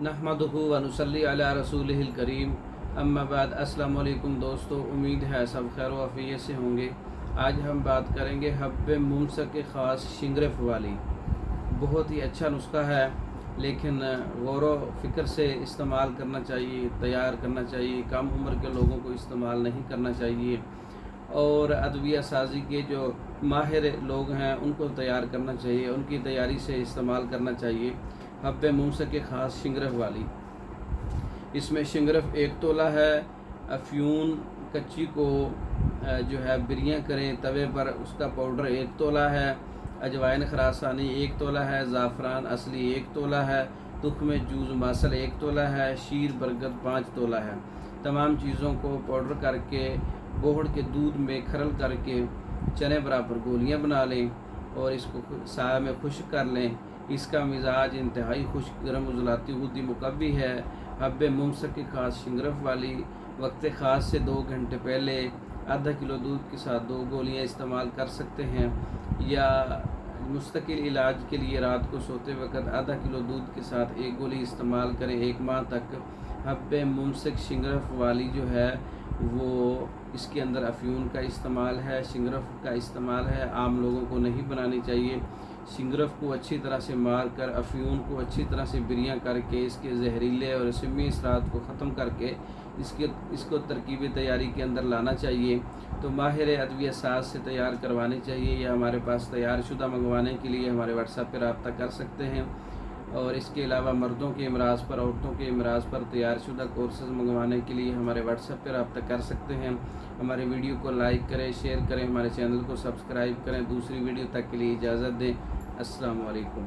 नहमदुहु व नुसल्ली अला रसूलिहिल करीम अम्मा बाद। अस्सलाम वालेकुम दोस्तों, उम्मीद है सब खैर वफ़ियत से होंगे। आज हम बात करेंगे हब्बे मुमसक के ख़ास शिंगरफ वाली। बहुत ही अच्छा नुस्खा है, लेकिन गौर व फ़िक्र से इस्तेमाल करना चाहिए, तैयार करना चाहिए। कम उम्र के लोगों को इस्तेमाल नहीं करना चाहिए, और अदविया साजी के जो माहिर लोग हैं उनको तैयार करना चाहिए, उनकी तैयारी से इस्तेमाल करना चाहिए। हब्बे मुमसक के ख़ास शिंगरफ वाली, इसमें शिंगरफ 1 तोला है। अफ्यून कच्ची को जो है बिरियाँ करें तवे पर, उसका पाउडर 1 तोला है। अजवाइन खरासानी 1 तोला है। ज़ाफ़रान असली 1 तोला है। तुख्म जूज़ मासल 1 तोला है। शीर बरगद 5 तोला है। तमाम चीज़ों को पाउडर करके बोहड़ के दूध में खरल करके चने बराबर गोलियां बना लें और इसको साया में खुश्क कर लें। इसका मिजाज इंतहाई खुश्क, गर्म, उजलाती हुदी मुकव्वी है। हब्बे मुमसक की ख़ास शिंगरफ वाली वक्त ख़ास से 2 घंटे पहले आधा किलो दूध के साथ 2 गोलियां इस्तेमाल कर सकते हैं, या मुस्तकिल इलाज के लिए रात को सोते वक्त आधा किलो दूध के साथ 1 गोली इस्तेमाल करें 1 माह तक। हब्बे मुमसक शिंगरफ वाली जो है वो इसके अंदर अफ्यून का इस्तेमाल है, शिंगरफ का इस्तेमाल है। आम लोगों को नहीं बनानी चाहिए। शिंगरफ को अच्छी तरह से मार कर, अफ्यून को अच्छी तरह से बिरियाँ करके, इसके जहरीले और इसमी असरात को ख़त्म करके इसको तरकीब तैयारी के अंदर लाना चाहिए। तो माहिर अदविया साज से तैयार करवानी चाहिए, या हमारे पास तैयार शुदा मंगवाने के लिए हमारे व्हाट्सएप पर रब्ता कर सकते हैं। और इसके अलावा मर्दों के अमराज पर, औरतों के अमराज पर तैयार शुदा कोर्सेज़ मंगवाने के लिए हमारे व्हाट्सएप पर रब्ता कर सकते हैं। हमारे वीडियो को लाइक करें, शेयर करें, हमारे चैनल को सब्सक्राइब करें। दूसरी वीडियो तक के लिए इजाज़त दें। अस्सलाम वालेकुम।